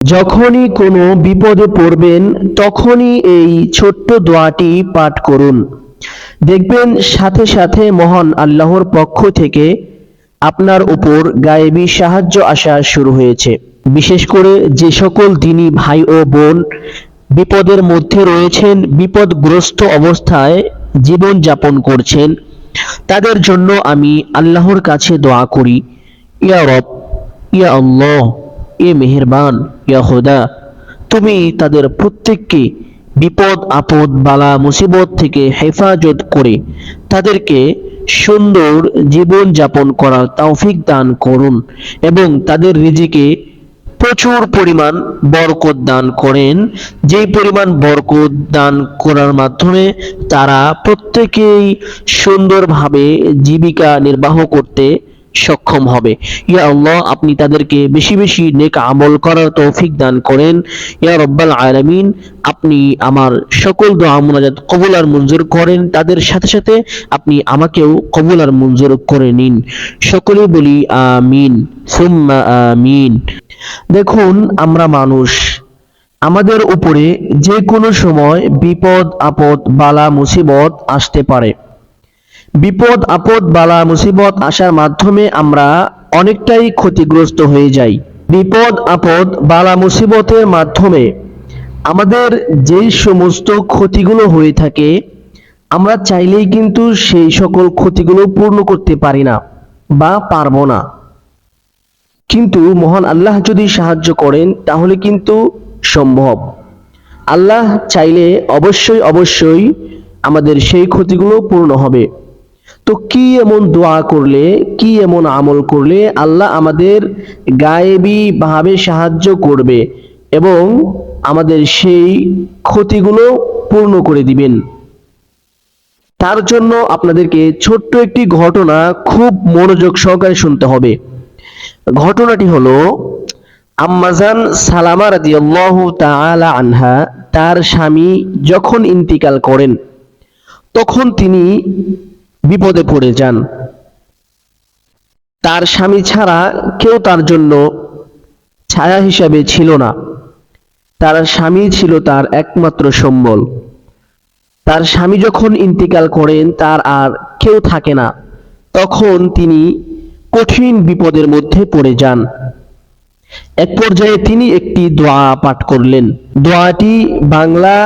যখনই কোনো বিপদে পড়বেন তখনই এই ছোট্ট দোয়াটি পাঠ করুন। দেখবেন সাথে সাথে মহান আল্লাহর পক্ষ থেকে আপনার উপর গায়েবী সাহায্য আসা শুরু হয়েছে। বিশেষ করে যে সকল দ্বীনী ভাই ও বোন বিপদের মধ্যে রয়েছেন, বিপদগ্রস্ত অবস্থায় জীবন যাপন করছেন, তাদের জন্য আমি আল্লাহর কাছে দোয়া করি, ইয়া রব, ইয়া আল্লাহ, এ মেহেরবান, ইয়া খোদা, তুমি তাদের প্রত্যেককে বিপদ আপদ বালা মুসিবত থেকে হেফাজত করে তাদেরকে সুন্দর জীবন যাপন করার তৌফিক দান করুন এবং তাদের রিজিকে প্রচুর পরিমাণ বরকত দান করেন, যেই পরিমাণ বরকত দান করার মাধ্যমে তারা প্রত্যেকেই সুন্দরভাবে জীবিকা নির্বাহ করতে সক্ষম হবে। ইয়া আল্লাহ, আপনি তাদেরকে বেশি বেশি নেক আমল করার তৌফিক দান করেন। ইয়া রব্বাল আলামিন, আপনি আমার সকল দোয়া মুনাজাত কবুল আর মঞ্জুর করেন, তাদের সাথে সাথে আপনি আমাকেও কবুল আর মঞ্জুর করে নিন। সকলে বলি আমিন সুম্মা আমিন। দেখুন, আমরা মানুষ, আমাদের উপরে যে কোনো সময় বিপদ আপদ বালা মুসিবত আসতে পারে। বিপদ আপদ বালা মুসিবত আসার মাধ্যমে আমরা অনেকটাই ক্ষতিগ্রস্ত হয়ে যাই। বিপদ আপদ বালা মুসিবতের মাধ্যমে আমাদের যেই সমস্ত ক্ষতিগুলো হয়ে থাকে, আমরা চাইলেই কিন্তু সেই সকল ক্ষতিগুলো পূর্ণ করতে পারি না বা পারবো না। কিন্তু মহান আল্লাহ যদি সাহায্য করেন তাহলে কিন্তু সম্ভব। আল্লাহ চাইলে অবশ্যই অবশ্যই আমাদের সেই ক্ষতিগুলো পূর্ণ হবে। তো কি এমন দোয়া করলে, কি এমন আমল করলে আল্লাহ আমাদের গায়েবী ভাবে সাহায্য করবে এবং আমাদের সেই ক্ষতিগুলো পূর্ণ করে দিবেন? তার জন্য আপনাদেরকে ছোট্ট একটি ঘটনা খুব মনোযোগ সহকারে শুনতে হবে। ঘটনাটি হলো, আম্মাজান সালামা রাদিয়াল্লাহু তাআলা আনহা, তার স্বামী যখন ইন্তিকাল করেন তখন তিনি বিপদে পড়ে যান। তার স্বামী ছাড়া কেউ তার জন্য ছায়া হিসাবে ছিল না। তার স্বামী ছিল তার একমাত্র সম্বল। তার স্বামী যখন ইন্তিকাল করেন, তার আর কেউ থাকে না, তখন তিনি কঠিন বিপদের মধ্যে পড়ে যান। এক পর্যায়ে তিনি একটি দোয়া পাঠ করলেন। দোয়াটি বাংলা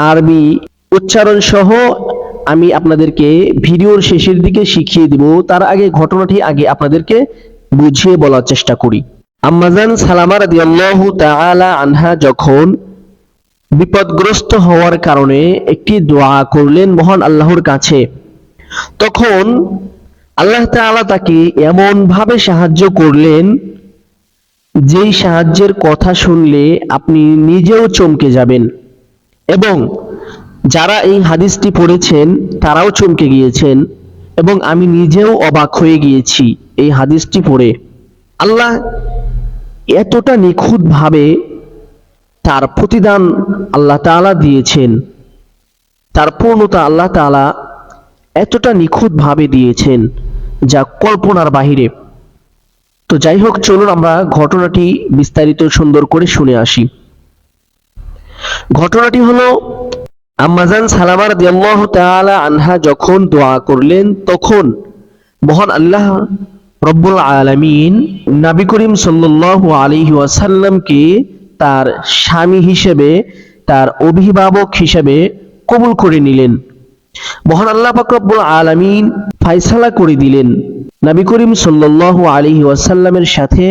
আরবি উচ্চারণ সহ আমি আপনাদেরকে ভিডিওর শেষের দিকে শিখিয়ে দিব। তার আগে ঘটনাটি আগে আপনাদেরকে বুঝিয়ে বলার চেষ্টা করি। আম্মাজান সালামা রাদিয়াল্লাহু তাআলা আনহা যখন বিপদগ্রস্ত হওয়ার কারণে একটি দোয়া করলেন মহান আল্লাহর কাছে, তখন আল্লাহ তাআলা তাকে এমন ভাবে সাহায্য করলেন, যেই সাহায্যের কথা শুনলে আপনি নিজেও চমকে যাবেন এবং যারা এই হাদিসটি পড়েছেন তারাও চমকে গিয়েছেন এবং আমি নিজেও অবাক হয়ে গিয়েছি এই হাদিসটি পড়ে। আল্লাহ এতটা নিখুঁতভাবে তার প্রতিদান আল্লাহ তাআলা দিয়েছেন, তার পূর্ণতা আল্লাহ তাআলা এতটা নিখুঁতভাবে দিয়েছেন যা কল্পনার বাহিরে। তো যাই হোক, চলুন আমরা ঘটনাটি বিস্তারিত সুন্দর করে শুনে আসি। ঘটনাটি হলো, আম্মাজান সালামা রাদিয়াল্লাহু তাআলা আনহা যখন দোয়া করলেন তখন মহান আল্লাহ রব্বুল আলামিন নবী করিম সাল্লাল্লাহু আলাইহি ওয়াসাল্লামকে তার স্বামী হিসেবে, তার অভিভাবক হিসেবে কবুল করে নিলেন। মহান আল্লাহ পাক রব্বুল আলামিন ফায়সালা করে দিলেন, নবী করিম সাল্লাল্লাহু আলাইহি ওয়াসাল্লামের সাথে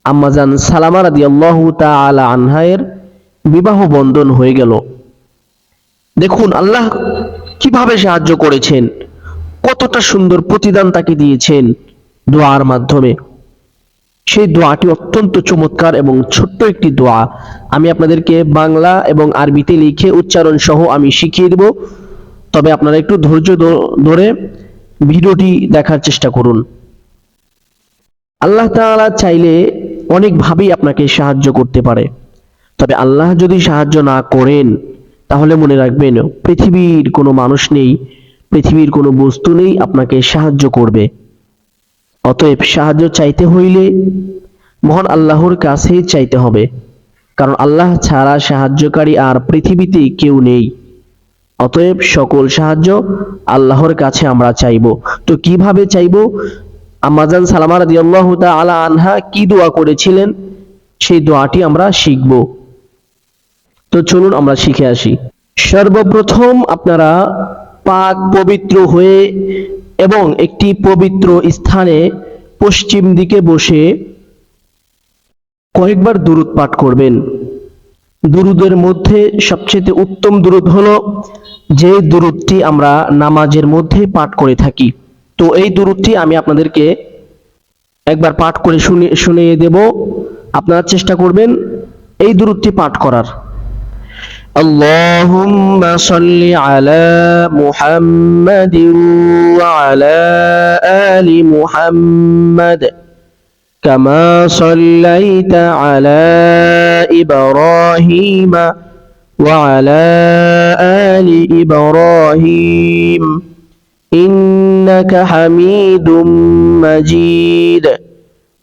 আম্মাজান সালামা রাদিয়াল্লাহু তাআলা আনহায়ের বিবাহ বন্ধন হয়ে গেল। দেখুন আল্লাহ কিভাবে সাহায্য করেছেন, কতটা সুন্দর প্রতিদান তাকে দিয়েছেন দোয়ার মাধ্যমে। সেই দোয়াটি অত্যন্ত চমৎকার এবং ছোট্ট একটি দোয়া। আমি আপনাদেরকে বাংলা এবং আরবিতে লিখে উচ্চারণ সহ আমি শিখিয়ে দেব, তবে আপনারা একটু ধৈর্য ধরে ভিডিওটি দেখার চেষ্টা করুন। আল্লাহ তাআলা চাইলে অনেকভাবেই আপনাকে সাহায্য করতে পারে, তবে আল্লাহ যদি সাহায্য না করেন তাহলে মনে রাখবেন, পৃথিবীর কোনো মানুষ নেই, পৃথিবীর কোনো বস্তু নেই আপনাকে সাহায্য করবে। অতএব সাহায্য চাইতে হইলে মহান আল্লাহর কাছেই চাইতে হবে। কারণ আল্লাহ ছাড়া সাহায্যকারী আর পৃথিবীতে কেউ নেই। অতএব সকল সাহায্য আল্লাহর কাছে আমরা চাইব। তো কিভাবে চাইব? আম্মা জান সালামা রাদিয়াল্লাহু তাআলা আনহা কি দোয়া করেছিলেন সেই দোয়াটি আমরা শিখব। তো চলুন আমরা শিখে আসি। সর্বপ্রথম আপনারা পাক পবিত্র হয়ে এবং একটি পবিত্র স্থানে পশ্চিম দিকে বসে কয়েকবার দুরূদ পাঠ করবেন। দুরূদের মধ্যে সবচেয়ে উত্তম দুরূদ হলো যে দুরূদটি আমরা নামাজের মধ্যে পাঠ করে থাকি। তো এই দুরূদটি আমি আপনাদেরকে একবার পাঠ করে শুনিয়ে দেব। আপনারা চেষ্টা করবেন এই দুরূদটি পাঠ করার। আল্লাহুম্মা সাল্লি আলা মুহাম্মাদিন ওয়া আলা আলি মুহাম্মাদ কামা সাল্লাইতা আলা ইব্রাহিমা ওয়া আলা আলি ইব্রাহিম ইন্নাকা হামিদুম মাজিদ।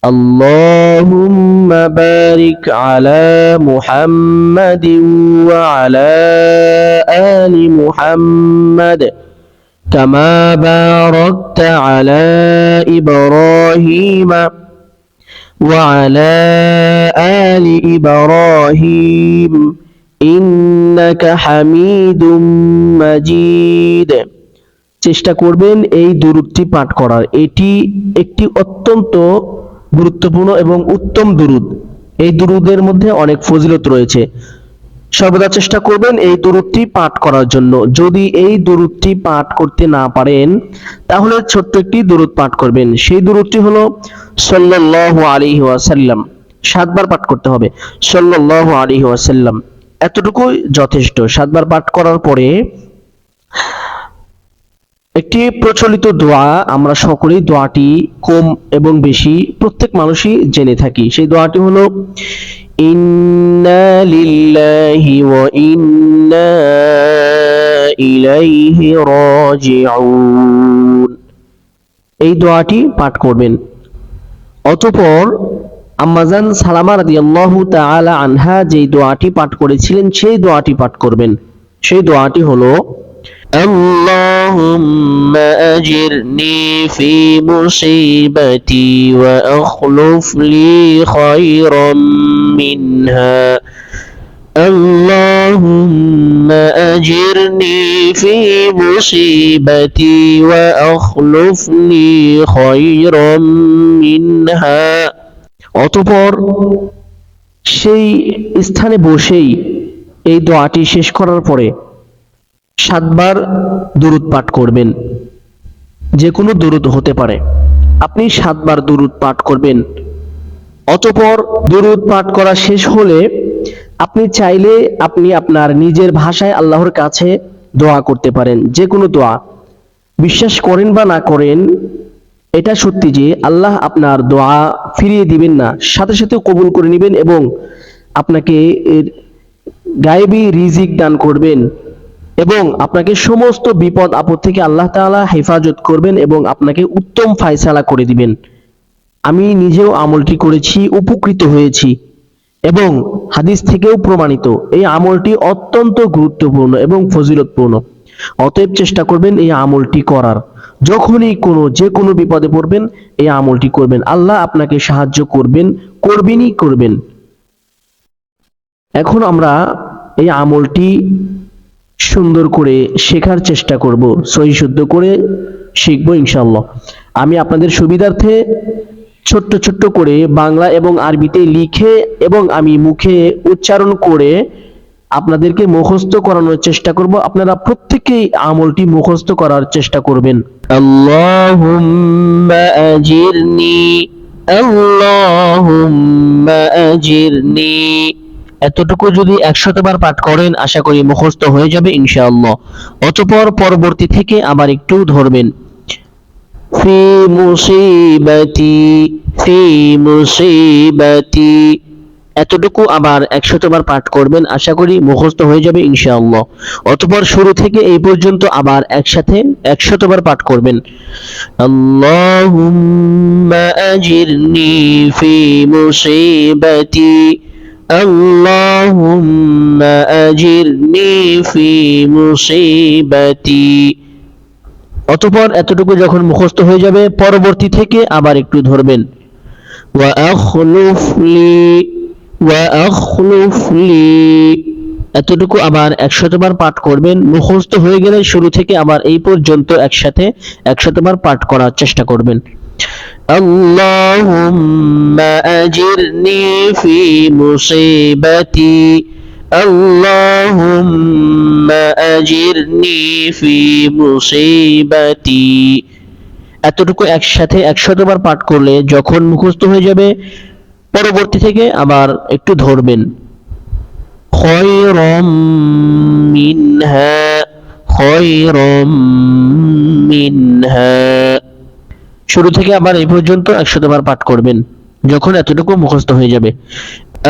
اللهم بارك على محمد وعلى آل محمد كما باركت على إبراهيم وعلى آل إبراهيم إنك حميد مجيد। চেষ্টা করবেন এই দুরূদটি পাঠ করার। এটি একটি অত্যন্ত গুরুত্বপূর্ণ এবং উত্তম দুরূদ। এই দুরূদের মধ্যে অনেক ফজিলত রয়েছে। সর্বদা চেষ্টা করবেন এই দুরূদটি পাঠ করার জন্য। যদি এই দুরূদটি পাঠ করতে না পারেন তাহলে ছোট্ট একটি দুরূদ পাঠ করবেন। সেই দুরূদটি হলো সাল্লাল্লাহু আলাইহি ওয়াসাল্লাম। 7 বার পাঠ করতে হবে, সাল্লাল্লাহু আলাইহি ওয়াসাল্লাম। এতটুকুই যথেষ্ট। 7 বার পাঠ করার পরে একটি প্রচলিত দোয়া, আমরা সকলেই দোয়াটি কম এবং বেশি প্রত্যেক মানুষই জেনে থাকি। সেই দোয়াটি হলো ইন্না লিল্লাহি ওয়া ইন্না ইলাইহি রাজিউন। এই দোয়াটি পাঠ করবেন। অতঃপর আম্মা জান সালামা রাদিয়াল্লাহু তাআলা আনহা যেই দোয়াটি পাঠ করেছিলেন সেই দোয়াটি পাঠ করবেন। সেই দোয়াটি হলো اللهم أجرني في مصيبتي وأخلف لي خيرا منها اللهم أجرني في مصيبتي وأخلف لي خيرا منها। অতঃপর সেই স্থানে বসেই এই দোয়াটি শেষ করার পরে 7 বার দুরূদ পাঠ করবেন। যে কোনো দুরূদ হতে পারে। আপনি 7 বার দুরূদ পাঠ করবেন। অতঃপর দুরূদ পাঠ করা শেষ হলে আপনি চাইলে আপনি আপনার নিজের ভাষায় আল্লাহর কাছে দোয়া করতে পারেন। যে কোনো দোয়া। বিশ্বাস করেন বা না করেন, এটা সত্যি যে আল্লাহ আপনার দোয়া ফিরিয়ে দিবেন না, সাথে সাথে কবুল করে নেবেন এবং আপনাকে গায়েবী রিজিক দান করবেন এবং আপনাকে সমস্ত বিপদ আপদ থেকে আল্লাহ তাআলা হেফাজত করবেন এবং আপনাকে উত্তম ফায়সালা করে দিবেন। আমি নিজেও আমলটি করেছি, উপকৃত হয়েছি এবং হাদিস থেকেও প্রমাণিত। এই আমলটি অত্যন্ত গুরুত্বপূর্ণ এবং ফজিলতপূর্ণ। অতএব চেষ্টা করবেন এই আমলটি করার। যখনই যে কোনো বিপদে পড়বেন এই আমলটি করবেন। আল্লাহ আপনাকে সাহায্য করবেন, করবেন। এখন আমরা এই আমলটি সুন্দর করে শেখার চেষ্টা করব, সহি শুদ্ধ করে শিখব ইনশাআল্লাহ। আমি আপনাদের সুবিধার্থে ছোট্ট ছোট্ট করে বাংলা এবং আরবিতে লিখে এবং আমি মুখে উচ্চারণ করে আপনাদেরকে মুখস্থ করানোর চেষ্টা করব। আপনারা প্রত্যেকেই আমলটি মুখস্থ করার চেষ্টা করবেন। আল্লাহুম্মা আজিরনি, আল্লাহুম্মা আজিরনি। এতটুকু যদি 100 বার পাঠ করেন আশা করি মুখস্থ হয়ে যাবে ইনশাআল্লাহ। অতঃপর পরবর্তী থেকে আবার একটু ধরবেন। ফি মুসিবাতি, ফি মুসিবাতি। এতটুকু আবার 100 বার পাঠ করবেন, আশা করি মুখস্থ হয়ে যাবে ইনশাআল্লাহ। অতঃপর শুরু থেকে এই পর্যন্ত আবার একসাথে 100 বার পাঠ করবেন। আল্লাহুম্মা আজিরনি ফি মুসিবাতি আল্লাহুম্মা আজিরনি ফি মুসিবাতি। অতঃপর এতটুকু যখন মুখস্থ হয়ে যাবে, পরবর্তী থেকে আবার একটু ধরবেন। ওয়া আখলুফলি, এতটুকু আবার 100 বার পাঠ করবেন। মুখস্থ হয়ে গেলে শুরু থেকে আবার এই পর্যন্ত একসাথে 100 বার পাঠ করার চেষ্টা করবেন। আল্লাহুম্মা আজিরনি ফি মুসিবাতি, আল্লাহুম্মা আজিরনি ফি মুসিবাতি। এতটুকু একসাথে 100 বার পাঠ করলে যখন মুখস্থ হয়ে যাবে, পরবর্তী থেকে আবার একটু ধরবেন। খয়রম মিনহা, খয়রম মিনহা, শুরু থেকে আবার এই পর্যন্ত 100 বার পাঠ করবেন যখন এতটুকু মুখস্থ হয়ে যাবে।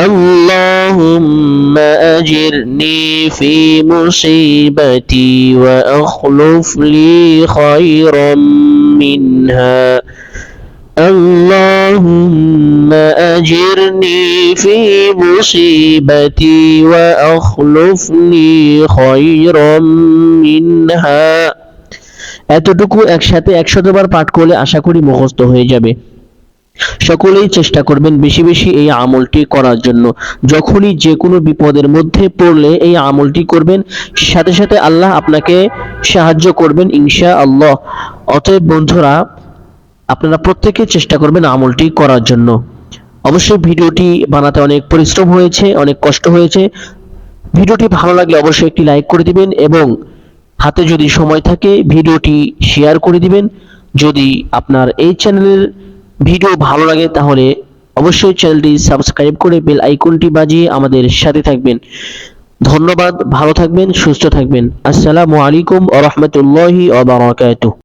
আল্লাহুম্মা আজিরনি ফি মুসিবাতি ওয়া আখলুফ লি খায়রাম মিনহা, আল্লাহুম্মা আজিরনি ফি মুসিবাতি ওয়া আখলুফ লি খায়রাম মিনহা। এতটুকু একসাথে 100 বার পাঠ করলে আশা করি মুখস্থ হয়ে যাবে। সকলেই চেষ্টা করবেন বেশি বেশি এই আমলটি করার জন্য। যখনই যে কোনো বিপদের মধ্যে পড়লে এই আমলটি করবেন, সাথে সাথে আল্লাহ আপনাকে সাহায্য করবেন ইনশাআল্লাহ। অতএব বন্ধুরা, আপনারা প্রত্যেকে চেষ্টা করবেন আমলটি করার জন্য। অবশ্যই ভিডিওটি বানাতে অনেক পরিশ্রম হয়েছে, অনেক কষ্ট হয়েছে। ভিডিওটি ভালো লাগলে অবশ্যই একটি লাইক করে দিবেন এবং হাতে যদি সময় থাকে ভিডিওটি শেয়ার করে দিবেন। যদি আপনার এই চ্যানেলের ভিডিও ভালো লাগে তাহলে অবশ্যই চ্যানেলটি সাবস্ক্রাইব করে বেল আইকনটি বাজিয়ে আমাদের সাথে থাকবেন। ধন্যবাদ, ভালো থাকবেন, সুস্থ থাকবেন। আসসালামু আলাইকুম ওয়া রাহমাতুল্লাহি ওয়া বারাকাতুহু।